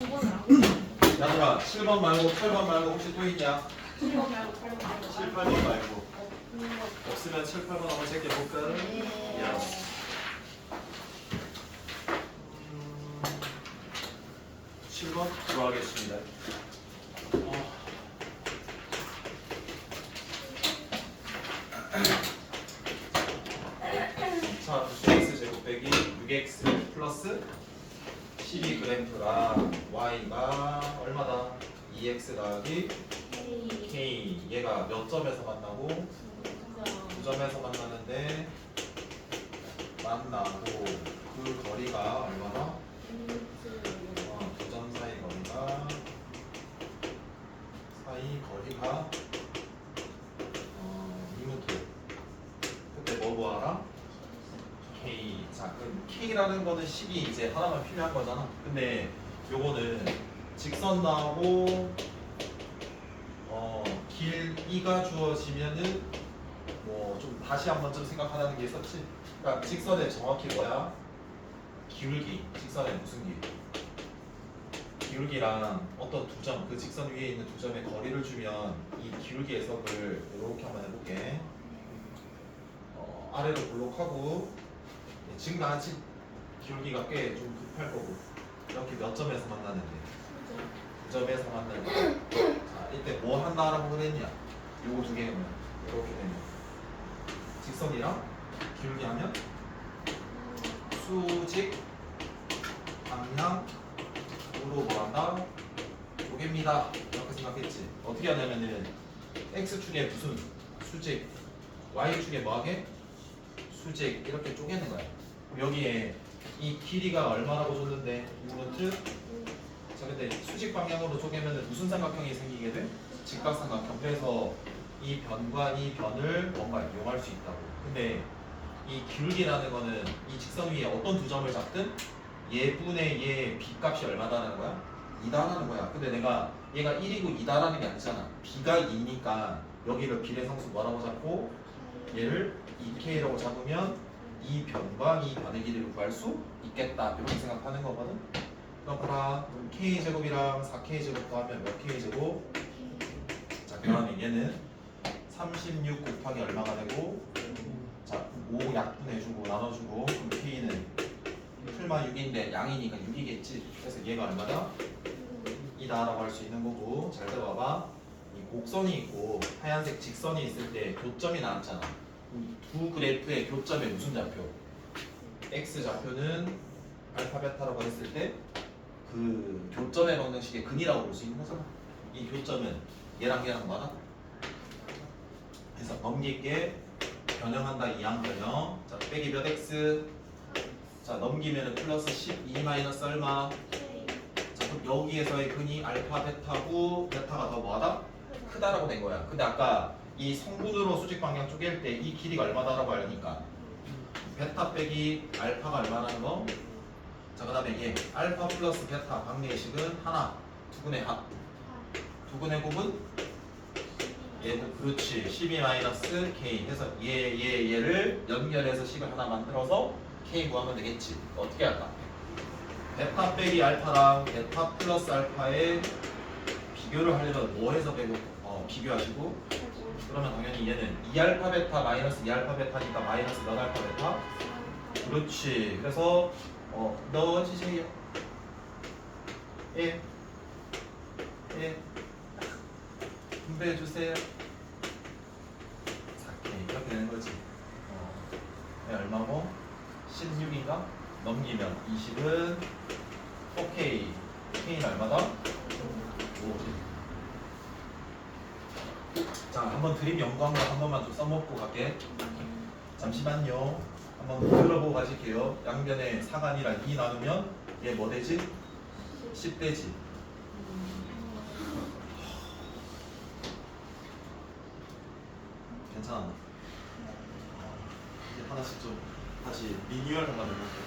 얘들아 7번 말고 8번 말고 혹시 또 있냐? 7번 말고 8번 말고 7, 8번 말고 없으면 7, 8번 한번 체크해볼까? 예스. 7번 들어가겠습니다. 자, 9x 제곱 빼기 6x 플러스 12g랑 y가 얼마다? 2x 더하기 k. 얘가 몇 점에서 만나고? 9점에서 만나는데 만나고 그 거리가 얼마나? 2점 사이 거리가 2m. 그때 뭐 구하라? K. 자, 그럼 K라는 거는 식이 이제 하나만 필요한 거잖아. 근데 요거는 직선 나오고 길이가 주어지면은 뭐 좀 다시 한번 좀 생각하라는 게 있었지. 그러니까 직선의 정확히 뭐야? 기울기. 직선의 무슨 길이? 기울기랑 어떤 두 점, 그 직선 위에 있는 두 점의 거리를 주면 이 기울기 해석을 이렇게 한번 해볼게. 아래로 볼록하고 증가하지. 기울기가 꽤 좀 급할 거고 이렇게 몇 점에서 만나는데 9점에서 만나는데 자 이때 뭐 한다라고 그랬냐? 요거 두 개면 이렇게 되면 직선이랑 기울기 하면 수직 방향으로 뭐한다? 요게입니다. 이렇게 생각했지. 어떻게 하냐면은 x축에 무슨 수직, y축에 뭐하게? 수직 이렇게 쪼개는 거야. 여기에 이 길이가 얼마라고 줬는데 6루트. 자 근데 수직 방향으로 쪼개면 무슨 삼각형이 생기게 돼? 직각삼각형. 그래서 이 변과 이 변을 뭔가 이용할 수 있다고. 근데 이 기울기라는 거는 이 직선 위에 어떤 두 점을 잡든 얘분의 얘 b값이 얼마다라는 거야? 2다라는 거야. 근데 내가 얘가 1이고 2다라는 게 아니잖아. b가 2니까 여기를 비례상수 뭐라고 잡고 얘를 2k라고 잡으면 이 변과 이 변의 길이를 구할 수 있겠다. 이렇게 생각하는 거거든. 그럼 봐라. k제곱이랑 4k제곱 더하면 몇 k제곱? 자 그러면 얘는 36 곱하기 얼마가 되고 자 5 약분해주고 나눠주고 그럼 k는 풀마 6인데 양이니까 6이겠지. 그래서 얘가 얼마다? 이다라고 할 수 있는 거고. 잘 들어봐봐. 이 곡선이 있고 하얀색 직선이 있을 때 교점이 나왔잖아. 두 그래프의 교점에 무슨 좌표? x 좌표는 알파 베타라고 했을 때 그 교점의 방정식의 근이라고 볼 수 있는 거잖아. 이 교점은 얘랑 얘랑 뭐다? 그래서 넘길게 변형한다. 이항 변형. 자 빼기 몇 x. 자 넘기면은 플러스 12 마이너스 얼마. 자 그럼 여기에서의 근이 알파 베타고 베타가 더 뭐하다? 크다라고 된 거야. 근데 아까 이 성분으로 수직 방향 쪼갤 때 이 길이가 얼마다라고 하려니까 베타 빼기 알파가 얼마라는 거. 자 그 다음에 얘 알파 플러스 베타 방정식은 하나 두근의 합 두근의 곱은 얘도 그렇지 12 마이너스 k 해서 얘를 연결해서 식을 하나 만들어서 k 구하면 되겠지. 어떻게 할까? 베타 빼기 알파랑 베타 플러스 알파의 비교를 하려면 뭐 해서 빼고 비교하시고 그러면 당연히 얘는 2알파 베타 마이너스 2알파 베타니까 마이너스 몇 알파 베타? 그렇지. 그래서 넣어주세요. 예 분배해주세요. 4K 이렇게 되는 거지. 얼마고? 16인가? 넘기면 20은 4K K는 얼마다? 5. 자 한번 드림 연구한 거 한 번만 좀 써먹고 갈게. 잠시만요. 한번 들어보고 가실게요. 양변에 4가 아니라 2 나누면 얘 뭐 되지? 10 되지. 괜찮아. 이제 하나씩 좀 다시 리뉴얼 한번 해볼게.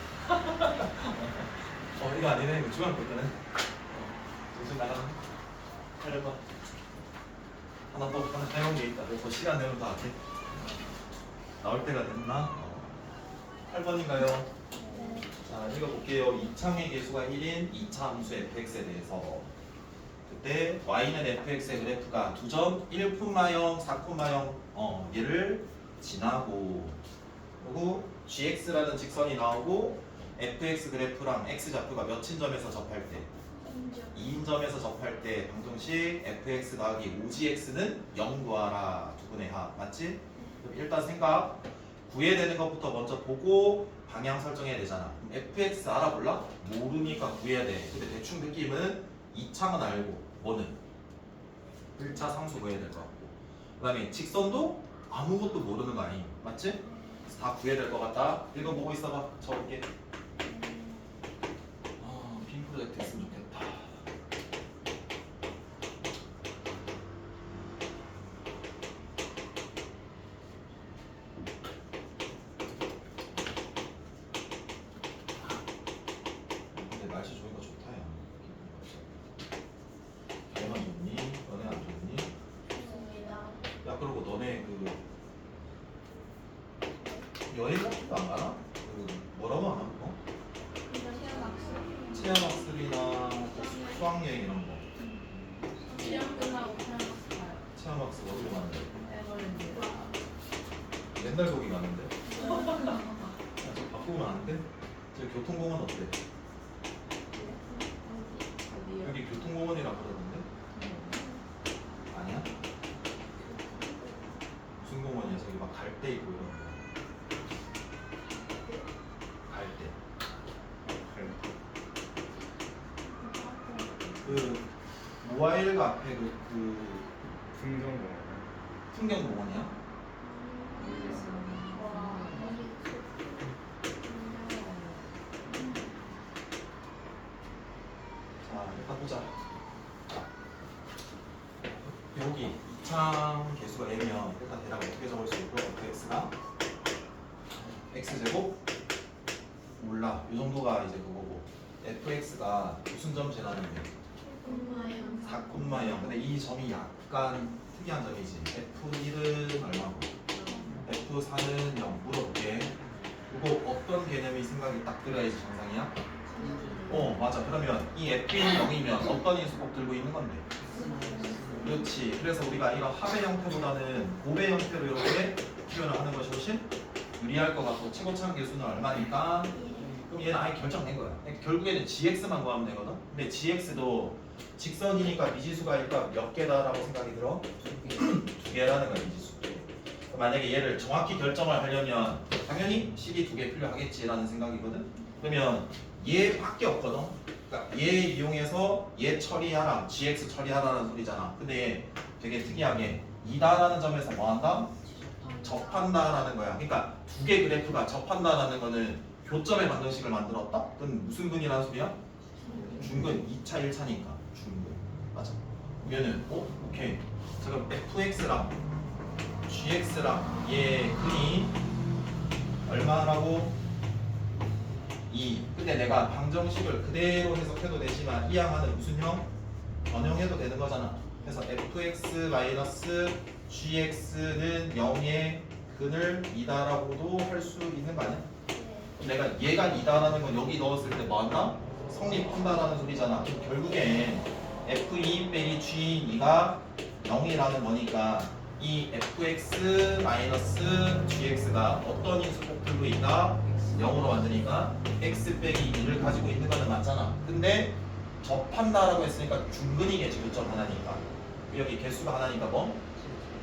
이거 아니네. 이거 중학교 때네. 정신 나가는 8번. 하나 또 하나 해놓은 게 있다. 그래서 시간 되면 다 할게. 나올 때가 됐나? 8번인가요? 자 자, 읽어볼게요. 이차의 계수가 1인 2차 함수 fx에 대해서 그때 y는 fx의 그래프가 2점 1,0, 4,0 얘를 지나고 그리고 gx라는 직선이 나오고 fx 그래프랑 x좌표가 몇인 점에서 접할 때 2인 점에서 접할 때 방정식 fx 더하기 5gx는 0 구하라 두분의 합 맞지? 그럼 일단 생각 구해야 되는 것부터 먼저 보고 방향 설정해야 되잖아. 그럼 fx 알아볼라? 모르니까 구해야 돼. 근데 대충 느낌은 2차는 알고 뭐는? 1차 상수 구해야 될 것 같고 그 다음에 직선도 아무것도 모르는 거 아니 맞지? 그래서 다 구해야 될 것 같다. 읽어보고 있어봐. 적을게. 빔 프로젝트 했으면 좋겠다. 근데 날씨 좋으니까 좋다 야. 너만 좋니? 너네 안 좋니? 야 그리고 너네 그 여행 같은 거안 가나? 그 뭐라고 하나 그거? 체험학습이나 수학여행 이런 거. 시험 끝나고 그냥 가요. 체험학습 어디로 가는데? 에버랜드. 맨날 거기 가는데? 야, 저 바꾸면 안 돼? 저 교통공원 어때? 어디요? 여기 교통공원이라 그러던데? 아니야? 무슨 공원이야? 저기 막 갈대 있고 이런 거. 갈대. 그 모바일 앞에 그 풍경공원. 풍경공원이야? 자, 일단 보자. 여기 이창 개수가 M이면 일단 대략 어떻게 적을 수 있고 fx가 x제곱 몰라. 이 정도가 이제 그거고 fx가 무슨 점 지나는데 4,0. 근데 이 점이 약간 특이한 점이지. f1은 얼마고 f4는 0 물어볼게. 이거 어떤 개념이 생각이 딱 들어야지 정상이야? 맞아. 그러면 이 f는 0이면 어떤 인수 꼭 들고 있는 건데? 그렇지. 그래서 우리가 이런 합의 형태보다는 곱의 형태로 이렇게 표현을 하는 것이 훨씬 유리할 것 같고 최고차항 개수는 얼마니까? 그럼 얘는 아예 결정된 거야. 결국에는 gx만 구하면 되거든. 근데 gx도 직선이니까 미지수가 일단 몇 개다라고 생각이 들어? 2개라는 거야 미지수. 만약에 얘를 정확히 결정을 하려면 당연히 식이 2개 필요하겠지라는 생각이거든. 그러면 얘밖에 없거든. 그러니까 얘 이용해서 얘 처리하라, gx 처리하라는 소리잖아. 근데 얘 되게 특이하게 2다라는 점에서 뭐한다? 접한다라는 거야. 그러니까 2개 그래프가 접한다라는 거는 교점의 방정식을 만들었다? 그럼 무슨 근이라는 소리야? 중근 2차 1차니까 중근 맞아. 그러면은 오케이. 자 그럼 fx랑 gx랑 얘 근이 얼마라고? 2. 근데 내가 방정식을 그대로 해석해도 되지만 이 양화는 무슨 형? 변형해도 되는 거잖아. 그래서 fx-gx는 0의 근을 2다라고도 할 수 있는 거 아니야? 내가 얘가 2다라는 건 여기 넣었을 때 뭐한다? 성립한다라는 소리잖아. 그럼 결국엔 f2 빼기 g2가 0이라는 거니까 이 fx-gx가 어떤 인수 꼭 들고 있다? 0으로 만드니까 x 빼기 2를 가지고 있는 거는 맞잖아. 근데 접한다라고 했으니까 중근이겠지. 교점 하나니까. 여기 개수가 하나니까 뭐?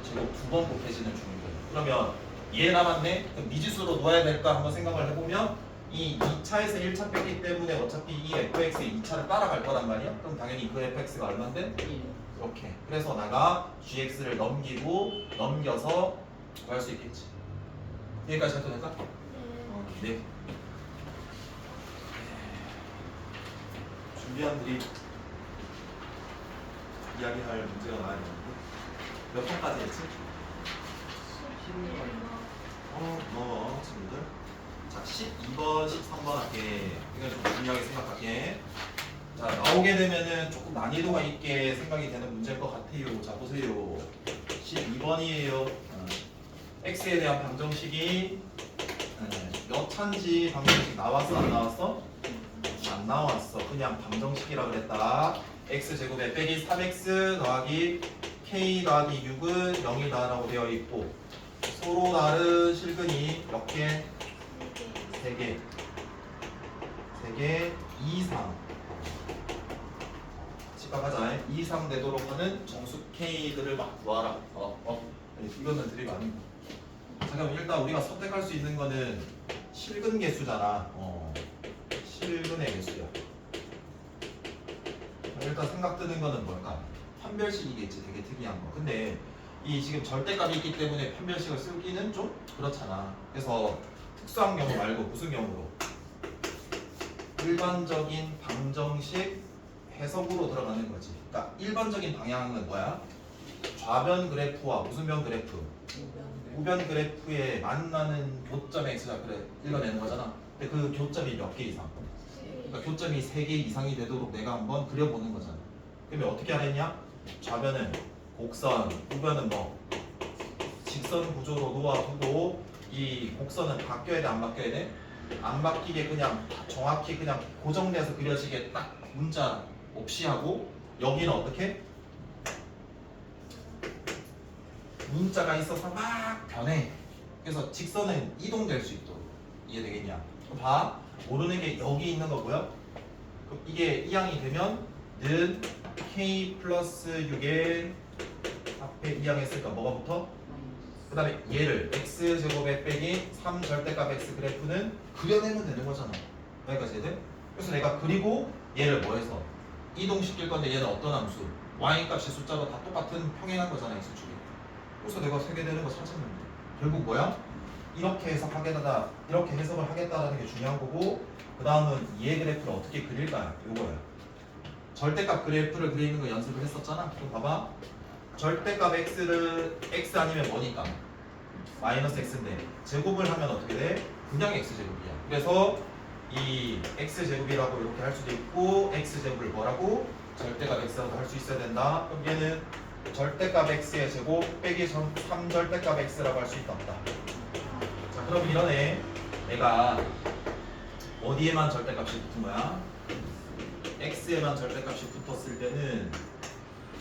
제곱 2번 곱해지는 중근. 그러면 얘 남았네? 그럼 미지수로 놓아야 될까 한번 생각을 해보면 이 2차에서 1차 뺐기 때문에 어차피 이 fx의 2차를 따라갈 거란 말이야? 그럼 당연히 그 fx가 얼만데? 이렇게. 그래서 나가 gx를 넘겨서 구할 수 있겠지. 여기까지 해도 될까? 네. 준비한 드립 이야기할 문제가 나와야 되는데 몇 번까지 했지? 친구들. 자, 12번, 13번 할게. 이건 좀 중요하게 생각할게. 자, 나오게 되면은 조금 난이도가 있게 생각이 되는 문제일 것 같아요. 자, 보세요. 12번이에요. x에 대한 방정식이 몇 차인지 방정식 나왔어 안 나왔어? 안 나왔어. 그냥 방정식이라 그랬다. x제곱에 빼기 3x 더하기 k 더하기 6은 0이다라고 되어 있고 서로 다른 실근이 몇 개? 3개 3개 이상 집합하자. 이상 되도록 하는 정수 k들을 막 구하라. 아니, 이거는 드립 아니고. 잠깐만 일단 우리가 선택할 수 있는 거는 실근 개수잖아. 실근의 개수야. 일단 생각 드는 거는 뭘까? 판별식이겠지. 되게 특이한 거. 근데 이 지금 절대값이 있기 때문에 판별식을 쓰기는 좀 그렇잖아. 그래서 특수한 경우 말고 무슨 경우로? 일반적인 방정식 해석으로 들어가는 거지. 그러니까 일반적인 방향은 뭐야? 좌변 그래프와 무슨 변 그래프? 우변 그래프에 만나는 교점의 x가 그래 읽어내는 거잖아. 근데 그 교점이 몇 개 이상? 그러니까 교점이 3개 이상이 되도록 내가 한번 그려보는 거잖아. 그러면 어떻게 하랬냐? 좌변은 곡선, 우변은 뭐? 직선 구조로 놓아두고 이 곡선은 바뀌어야 돼, 안 바뀌어야 돼? 안 바뀌게 그냥 정확히 그냥 고정돼서 그려지게 딱 문자 없이 하고 여기는 어떻게? 문자가 있어서 막 변해. 그래서 직선은 이동될 수 있도록. 이해되겠냐? 그럼 봐. 모르는 게 여기 있는 거고요. 그럼 이게 이항이 되면 는 k 플러스 6에 앞에 이항 했으니까 뭐가 붙어? 그 다음에 얘를 x제곱에 빼기 3절대값 x 그래프는 그려내면 되는 거잖아. 여기까지 돼? 그래서 내가 그리고 얘를 뭐 해서 이동시킬 건데 얘는 어떤 함수? y 값이 숫자로 다 똑같은 평행한 거잖아 x축이. 그래서 내가 세게 되는 거 찾았는데 결국 뭐야? 이렇게 해석하겠다, 이렇게 해석을 하겠다라는 게 중요한 거고 그 다음은 얘 그래프를 어떻게 그릴까? 요거야. 절대값 그래프를 그리는 거 연습을 했었잖아. 그럼 봐봐. 절대값 x를 x 아니면 뭐니까? 마이너스 x인데 제곱을 하면 어떻게 돼? 그냥 x제곱이야. 그래서 이 x제곱이라고 이렇게 할 수도 있고 x제곱을 뭐라고? 절대값 x라고 할 수 있어야 된다. 그럼 얘는 절대값 x의 제곱 빼기 3절대값 x라고 할 수 있다 없다. 자 그럼 이러네. 내가 어디에만 절대값이 붙은 거야? x에만 절대값이 붙었을 때는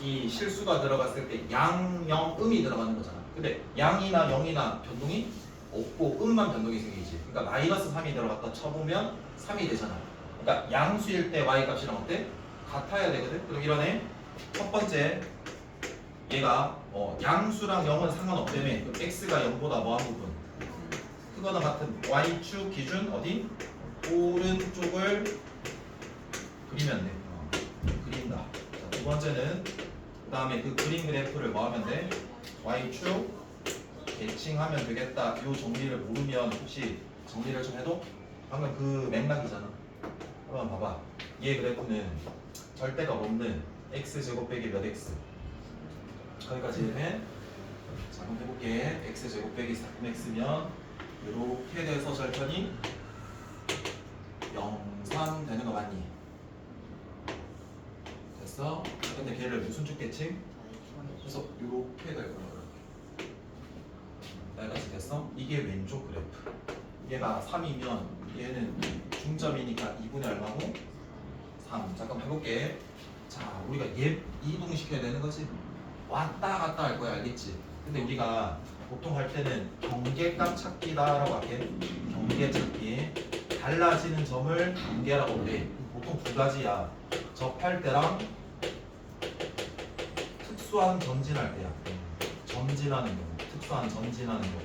이 실수가 들어갔을 때 양, 영, 음이 들어가는 거잖아. 근데 양이나 0이나 변동이 없고 음만 변동이 생기지. 그러니까 마이너스 3이 들어갔다 쳐보면 3이 되잖아. 그러니까 양수일 때 y 값이랑 어때? 같아야 되거든. 그럼 이러네. 첫 번째 얘가 양수랑 0은 상관없다며. 그럼 x가 0보다 뭐한 부분? 크거나 같은 y축 기준 어디? 오른쪽을 그리면 돼. 그린다. 자, 두 번째는 그 다음에 그 그림 그래프를 뭐 하면 돼? y축 대칭하면 되겠다. 이 정리를 모르면 혹시 정리를 좀 해도? 방금 그 맥락이잖아. 한번 봐봐. 얘 그래프는 절대가 없는 x제곱 빼기 몇 x? 거기까지 해. 자 한번 해볼게. x제곱 빼기 3x면 이렇게 돼서 절편이 0, 3 되는 거 맞니? 됐어? 근데 걔를 무슨 쭉 대칭? 그래서 이렇게 될 거야. 여기까지 됐어? 이게 왼쪽 그래프. 얘가 3이면 얘는 중점이니까 2분의 얼마고? 3. 잠깐 해볼게. 자, 우리가 얘 이동시켜야 되는 거지. 왔다 갔다 할 거야, 알겠지? 근데 우리가 보통 할 때는 경계값 찾기다라고 할게. 경계 찾기. 달라지는 점을 경계라고 해. 보통 두 가지야. 접할 때랑 특수한 전진할 때야. 전진하는 경우. 특수한 전진하는 경우.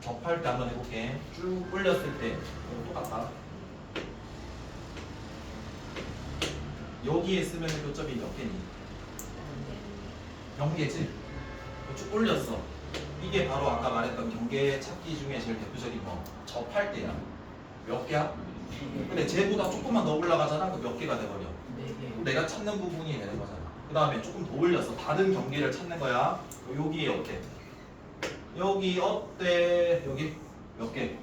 접할 때 한번 해볼게. 쭉 올렸을 때 똑같다. 여기에 쓰면 교점이 몇 개니? 경계지? 쭉 올렸어. 이게 바로 아까 말했던 경계 찾기 중에 제일 대표적인 거. 접할 때야. 몇 개야? 근데 쟤보다 조금만 더 올라가잖아. 그 몇 개가 돼버려. 그럼 내가 찾는 부분이 되는 거잖아. 그 다음에 조금 더 올렸어. 다른 경계를 찾는 거야. 여기에 어때? 여기 어때? 여기 몇 개?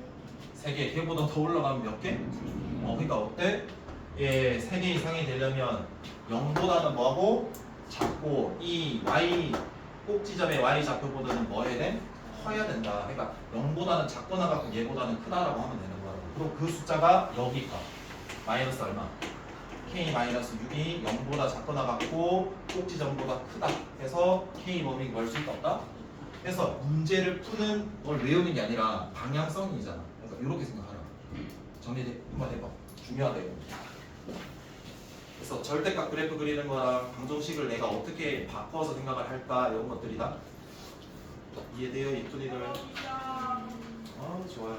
3개. 걔보다 더 올라가면 몇 개? 그러니까 어때? 예, 3개 이상이 되려면 0보다는 뭐하고? 작고 이 y 꼭지점의 y 좌표보다는 뭐 해야 돼? 커야 된다. 그러니까 0보다는 작거나 같고 얘보다는 크다라고 하면 되는 거라고. 그럼 그 숫자가 여기가 마이너스 얼마? K-6이 0보다 작거나 같고 꼭지점보다 크다 해서 K 범위 뭘 수 있다 없다? 해서 문제를 푸는 걸 외우는 게 아니라 방향성이잖아. 그러니까 이렇게 생각하라. 정리 한번 해봐. 중요하다 이거. 그래서 절대값 그래프 그리는 거랑 방정식을 내가 어떻게 바꿔서 생각을 할까 이런 것들이다. 이해돼요 이쁜이들? 아 좋아요.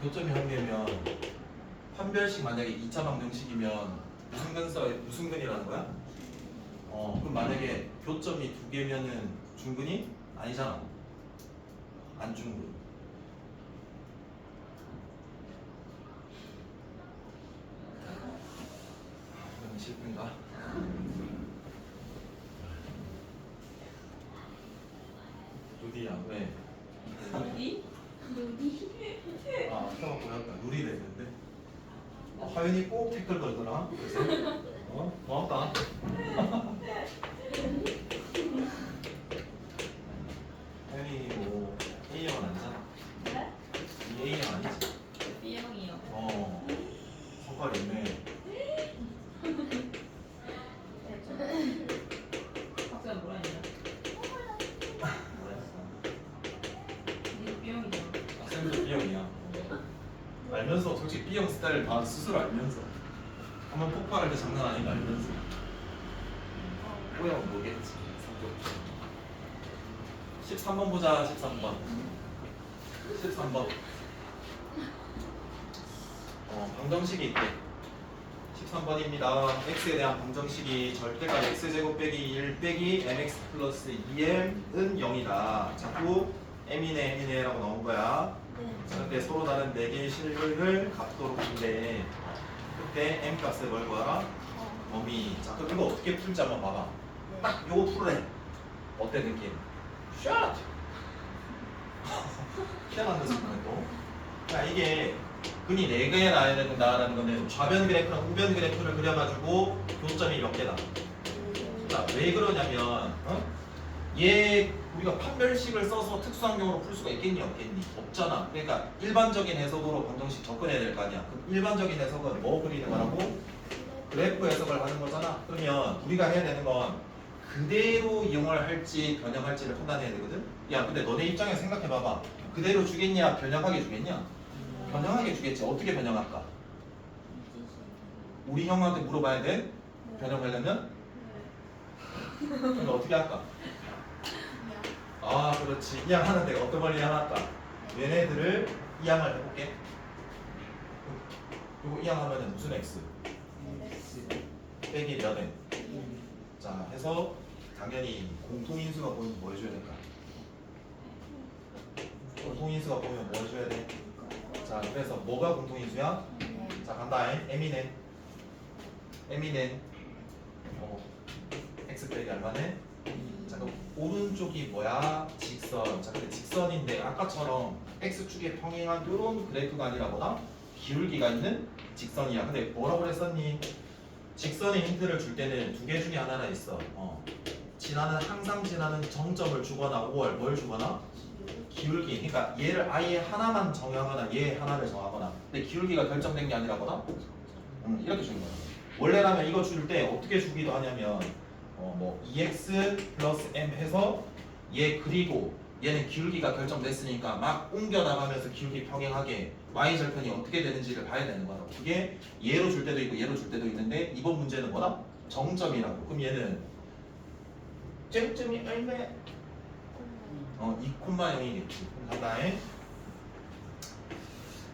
교점이 한 개면 판별식 만약에 2차 방정식이면 무슨 근이라는 거야? 그럼 만약에 교점이 2개면은 중근이 아니잖아. 안중근. 그럼 실패인가? 루디야 왜? 어디? 어디? 아 아까가 보였다. 루리 됐는데. 하윤이 꼭 댓글 걸더라. 그래서 고맙다. 하윤이 뭐 A형 아니잖아. 네? 이 A형 아니지? B형이요. 성깔이 있네. 박사가 뭐라 했냐? 뭐였어? 니도 B형이잖아. 쌤도 B형이야. 알면서 솔직히 B형 스타일 다 스스로 알면서 한번 폭발할 때 장난 아닌 거 알면서 O형 뭐겠지? 13번 보자. 13번 13번 방정식이 있대. 13번입니다. x에 대한 방정식이 절대값 x제곱 빼기 1 빼기 mx 플러스 2m은 0이다. 자꾸 m이네 라고 나온 거야. 자, 근데 서로 다른 4개의 실을 값도로 준대. 그때 m 값을 뭘 구하라? 범위. 자, 그럼 이거 어떻게 풀지 한번 봐봐. 딱 요거 풀래. 어때 느낌? 샷! 기대 만든 순간 또. 자, 이게 근이 4개에 나야 된다라는 건데 좌변 그래프랑 우변 그래프를 그려가지고 교점이 몇 개다. 자, 왜 그러냐면 얘 우리가 판별식을 써서 특수한 경우로 풀 수가 있겠니 없겠니? 없잖아. 그러니까 일반적인 해석으로 방정식 접근해야 될 거 아니야. 그럼 일반적인 해석은 뭐 그리는 거라고? 그래프 해석을 하는 거잖아. 그러면 우리가 해야 되는 건 그대로 이용을 할지 변형할지를 판단해야 되거든. 야 근데 너네 입장에서 생각해봐봐. 그대로 주겠냐 변형하게 주겠냐? 변형하게 주겠지. 어떻게 변형할까? 우리 형한테 물어봐야 돼. 변형하려면? 그럼 어떻게 할까? 아 그렇지. 이항하는 데가 어떤 걸 이항할까? 얘네들을 이항을 해볼게. 요거 이항하면 무슨 x? 빼기 몇 n? 자 해서 당연히 공통인수가 보이면 뭐 해줘야 될까? 공통인수가 보이면 뭐 해줘야 돼? 자 그래서 뭐가 공통인수야? 자 간다. m이네 x 빼기 얼마네? 자 그럼 오른쪽이 뭐야? 직선. 자 근데 직선인데 아까처럼 x축에 평행한 이런 그래프가 아니라 뭐다? 기울기가 있는 직선이야. 근데 뭐라고 그랬었니? 직선의 힌트를 줄 때는 2개 중에 하나가 있어. 항상 지나는 정점을 주거나 5월 뭘 주거나? 기울기. 그러니까 얘를 아예 하나만 정하거나 얘 하나를 정하거나. 근데 기울기가 결정된 게 아니라 뭐다? 이렇게 주는 거야. 원래라면 이거 줄 때 어떻게 주기도 하냐면 뭐 2x 플러스 m 해서 얘 그리고 얘는 기울기가 결정됐으니까 막 옮겨 나가면서 기울기 평행하게 y절편이 어떻게 되는지를 봐야 되는 거라고. 그게 얘로 줄 때도 있고 얘로 줄 때도 있는데 이번 문제는 뭐다? 정점이라고. 그럼 얘는 잼점이 얼마야? 2,0이겠지. 그럼 간다해.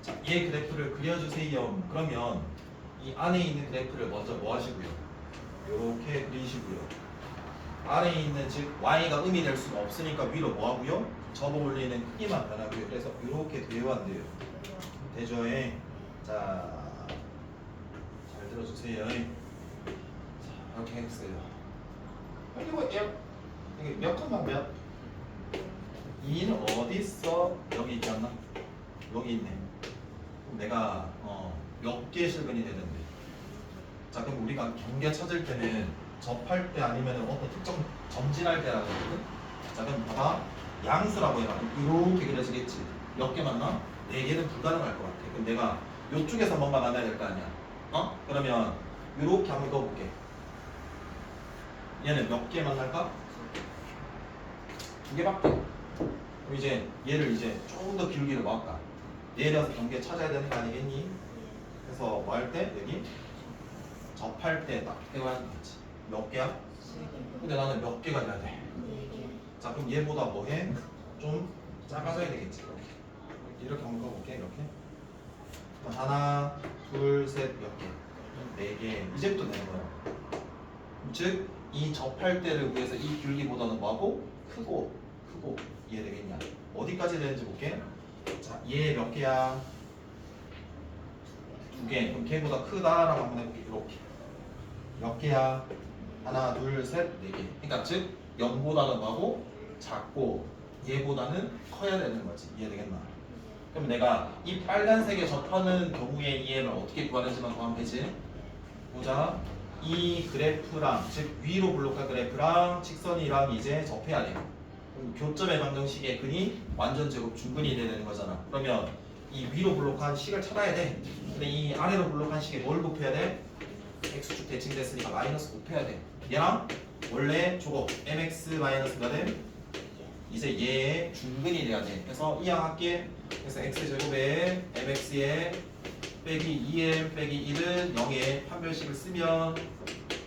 자, 얘 그래프를 그려주세요. 그러면 이 안에 있는 그래프를 먼저 뭐 하시고요? 이렇게 그리시고요. 아래에 있는 즉 y가 음이 될 수가 없으니까 위로 뭐 하고요? 접어 올리는 크기만 변하고요. 그래서 이렇게 돼요 안 돼요? 되죠? 자, 잘 들어주세요. 자, 이렇게 했어요. 이거 이게 몇 칸만 몇? 2는 어디 있어? 여기 있지 않나? 여기 있네. 그럼 내가 몇 개 실근이 되는데. 자 그럼 우리가 경계 찾을 때는 접할 때 아니면 어떤 특정 점진할 때라고 하거든. 자 그럼 봐봐. 양수라고 해봐. 이렇게 그려지겠지. 몇 개 만나? 4개는 불가능할 것 같아. 그럼 내가 이쪽에서 뭔가 만나야 될 거 아니야. 그러면 이렇게 한번 그어볼게. 얘는 몇 개 만날까? 2개밖에. 그럼 이제 얘를 이제 조금 더 길게 모을까? 내려서 경계 찾아야 되는 거 아니겠니? 그래서 뭐 할 때 여기 접할 때 딱 해야 되지. 몇 개야? 근데 나는 몇 개가 돼야 돼. 자 그럼 얘보다 뭐해? 좀 작아져야 되겠지. 이렇게 한번 그어볼게. 이렇게 하나, 둘, 셋, 몇 개? 4개. 이제부터 되는 거야. 즉 이 접할 때를 위해서 이 길기보다는 뭐하고? 크고 이해되겠냐? 어디까지 되는지 볼게. 자, 얘 몇 개야? 2개. 그럼 걔보다 크다라고 한번 해볼게. 이렇게 몇 개야? 하나, 둘, 셋, 4개. 그러니까 즉 0보다는 뭐하고? 작고 얘보다는 커야 되는 거지. 이해되겠나? 그럼 내가 이 빨간색에 접하는 경우에 얘를 어떻게 구하는지만 구하면 되지? 보자. 이 그래프랑 즉 위로 블록한 그래프랑 직선이랑 이제 접해야 돼. 그럼 교점의 방정식의 근이 완전 제곱 중근이 돼야 되는 거잖아. 그러면 이 위로 블록한 식을 찾아야 돼. 근데 이 아래로 블록한 식에 뭘 곱해야 돼? x축 대칭됐으니까 마이너스 곱해야 돼. 얘랑 원래 저거 mx 마이너스 몇 m? 이제 얘의 중근이 돼야 돼. 그래서 이항할게. 그래서 x제곱에 mx에 빼기 2m 빼기 1은 0에 판별식을 쓰면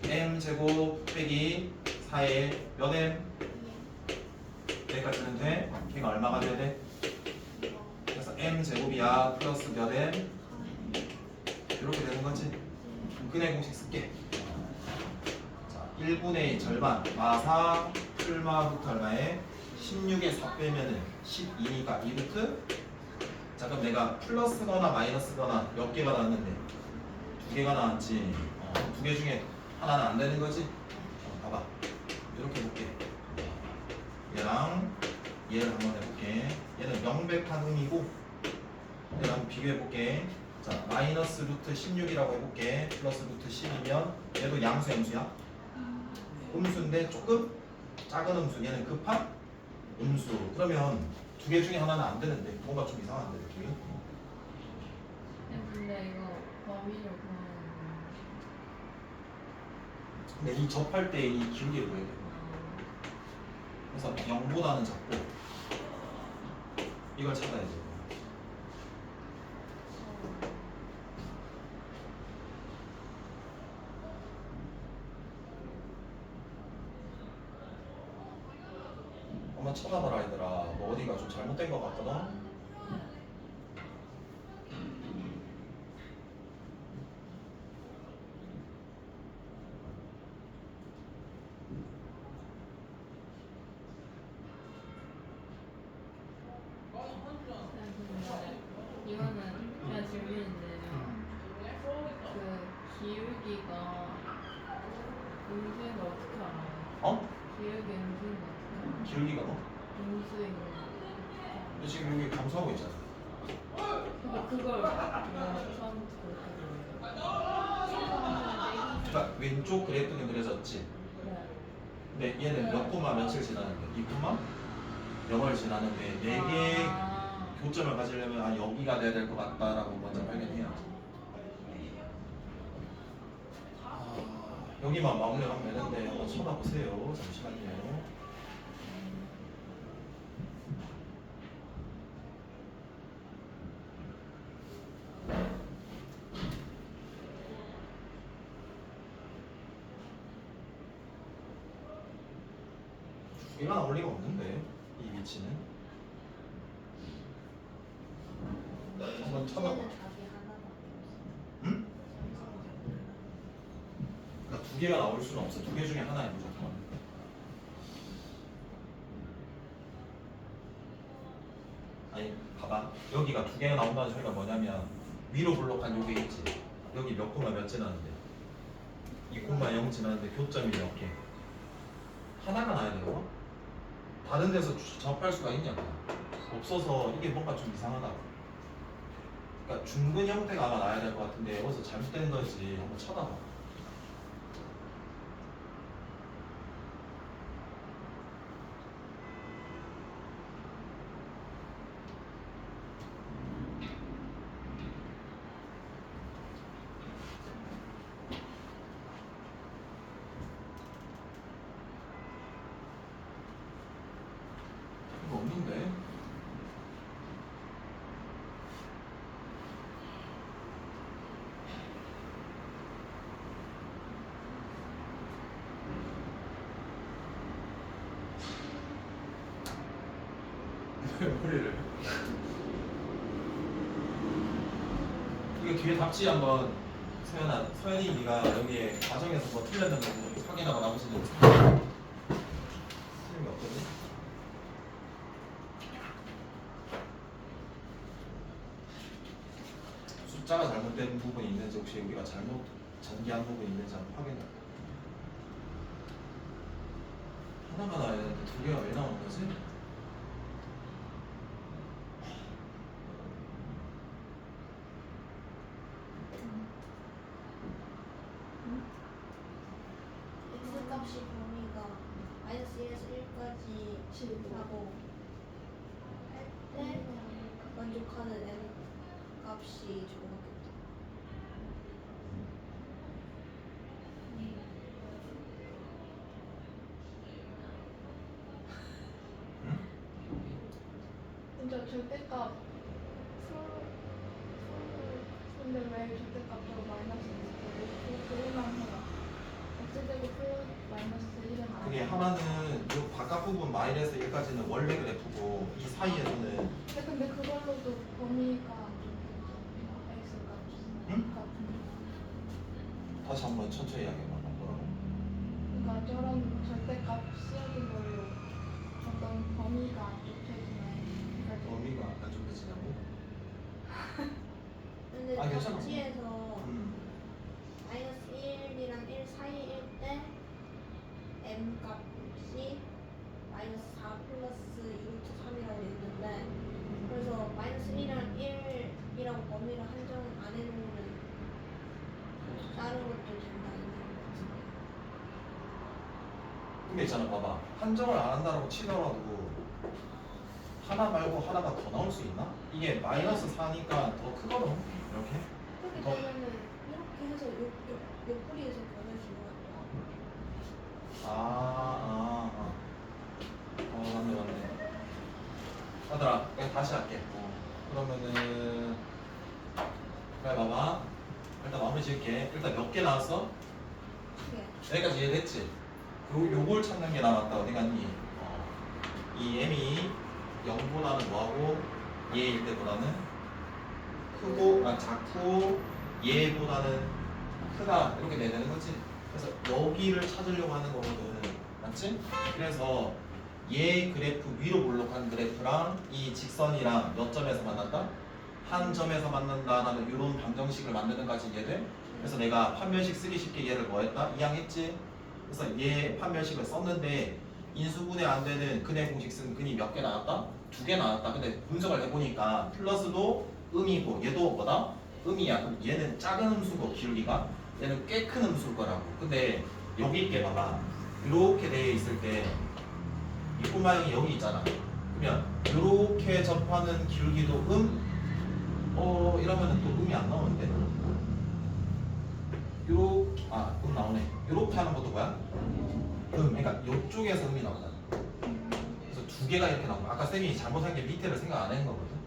m제곱 빼기 4에 몇 m? 여기까지는 돼? 걔가 얼마가 돼야 돼? 그래서 m제곱이야 플러스 몇 m? 이렇게 되는 거지. 그럼 근의 공식 쓸게. 자, 1분의 절반 마사 풀마 루트 얼마에 16에 4 빼면은 12니까 2루트. 자 그럼 내가 플러스거나 마이너스거나 몇 개가 나왔는데 2개가 나왔지. 2개 중에 하나는 안 되는 거지. 봐봐. 이렇게 볼게. 얘랑 얘를 한번 해볼게. 얘는 명백한 음이고 얘를 한번 비교해 볼게. 자 마이너스 루트 16이라고 해볼게. 플러스 루트 10이면 얘도 양수 음수야. 음수인데 조금 작은 음수. 얘는 급한 음수. 그러면 2개 중에 하나는 안 되는데 뭔가 좀 이상한데 느낌이. 근데 이거 범위를 구하는 근데 이 접할 때 이 길이를 보여야 돼. 그래서 0보다는 작고 이걸 찾아야지. 한번 찾아봐라 얘들아. 뭐 어디가 좀 잘못된 것 같거든. 이거는 그냥 질문인데요. 그 기울기가 음수인 걸 어떻게 알아요? 기울기 음수인 걸 어떻게 알아요? 기울기가 뭐? 음수인 걸. 너 지금 여기 감소하고 있잖아. 근데 그걸 처음부터 그렇게 그러니까 왼쪽 그래프는 그려졌지. 네. 근데 얘는 몇 코마 며칠 지나는데 2코마 0을 지나는데 4개의 교점을 가지려면 여기가 돼야 될 것 같다라고 먼저 발견해야지. 여기만 마무리하면 되는데 한번 쳐다보세요. 잠시만요. 이건 나올 리가 없는데 이 위치는. 한번 쳐다봐. 응? 그러니까 2개가 나올 수는 없어. 2개 중에 하나에 무조건. 아니 봐봐. 여기가 2개가 나온다는 소리가 뭐냐면 위로 블록한 요게 있지. 여기 몇 코마 몇 지나는데 2코마 0 지나는데 교점이 몇 개? 하나가 나야 돼요. 다른 데서 접할 수가 있냐? 없어서 이게 뭔가 좀 이상하다. 그러니까 중근 형태가 아마 나야 될 것 같은데 여기서 잘못된 거지. 한번 쳐다봐. 이거 없는데? 머리를 이거 뒤에 답지 한번 서연아, 서연이 네가 여기에 과정에서 뭐 틀렸는지 확인하고 나머지는 틀린 게 없거든? 숫자가 잘못된 부분이 있는지 혹시 우리가 잘못 전개한 부분이 있는지 한번 확인해. 하나가 나와야 되는데 두 개가 왜 나오는 거지? x 값이 범위가 마이너스 1에서 1까지 하고 할 때 만족하는 n 값이 저거겠다. 응? 진짜 절대값 근데 왜 절대값으로 마이너스 그것만 해요. x제곱 플러스 마이너스 1은 그게 하나는 이 바깥 부분 마이너스 1까지는 원래 그래프고 이 사이에서는 근데 그걸로도 범위가 안 좋겠죠. x값이 응? 같은데. 다시 한번 천천히 이야기해봐. 뭐라고? 그러니까 저런 절대값 쓰여진 걸로 어떤 범위가 안 좁혀지나요? 그러니까 범위가 안 좁혀지냐고? 근데 아, 괜찮아. 답지에서 마이너스 1이랑 1 사이일 때 m 값이 마이너스 4 플러스 2루트 3이라고 있는데 그래서 마이너스 1이랑 1이라고 범위를 한정 안 해놓으면 다른 것도 된다 이런 거 같은데. 근데 있잖아, 봐봐. 한정을 안 한다고 치더라도 하나 말고 하나가 더 나올 수 있나? 이게 마이너스 4니까 더 크거든. 이렇게. 그렇게 더. 되면은 이렇게 해서 옆구리에서 보내주는 거야. 맞네, 맞네. 하더라. 그냥 다시 할게. 그러면은, 그래, 봐봐. 일단 마무리 지을게. 일단 몇 개 나왔어? 네. 여기까지 이해됐지? 요걸 찾는 게 나왔다. 어디 갔니? 이 m이 0보다는 뭐하고 얘일 때보다는 크고, 작고 얘보다는 크다. 이렇게 돼야 되는 거지? 그래서 여기를 찾으려고 하는 거거든. 맞지? 그래서 얘 그래프 위로 볼록한 그래프랑 이 직선이랑 몇 점에서 만난다? 한 점에서 만난다라는 이런 방정식을 만드는 까지 이해돼? 그래서 내가 판별식 쓰기 쉽게 얘를 뭐 했다? 이항했지? 그래서 얘 판별식을 썼는데 인수분해 안 되는 근의 공식 쓴 근이 몇 개 나왔다? 2개 나왔다. 근데 분석을 해보니까 플러스도 음이고 얘도 뭐다? 음이야. 그럼 얘는 작은 음수고 기울기가 얘는 꽤 큰 음수일 거라고. 근데 여기 있게 봐봐. 이렇게 돼 있을 때 이 꼬마형이 여기 있잖아. 그러면 이렇게 접하는 기울기도 이러면은 또 음이 안 나오는데. 요렇게 나오네. 요렇게 하는 것도 뭐야? 그러니까 이쪽에서 음이 나오잖아. 그래서 두 개가 이렇게 나오고 아까 쌤이 잘못한 게 밑에를 생각 안 한 거거든.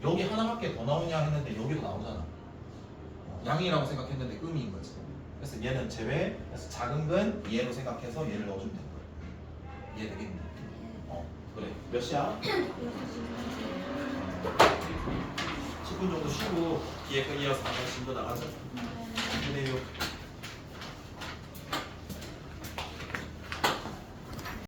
여기 하나밖에 더 나오냐 했는데 여기도 나오잖아. 양이라고 생각했는데 음인 거지. 그래서 얘는 제외. 그래서 작은 건 얘로 생각해서 얘를 넣어주면 되는 거야. 이해 되겠니? 그래. 몇 시야? 10분 정도 쉬고 뒤에 거 이어서 한번 진도 나가자. 그래요.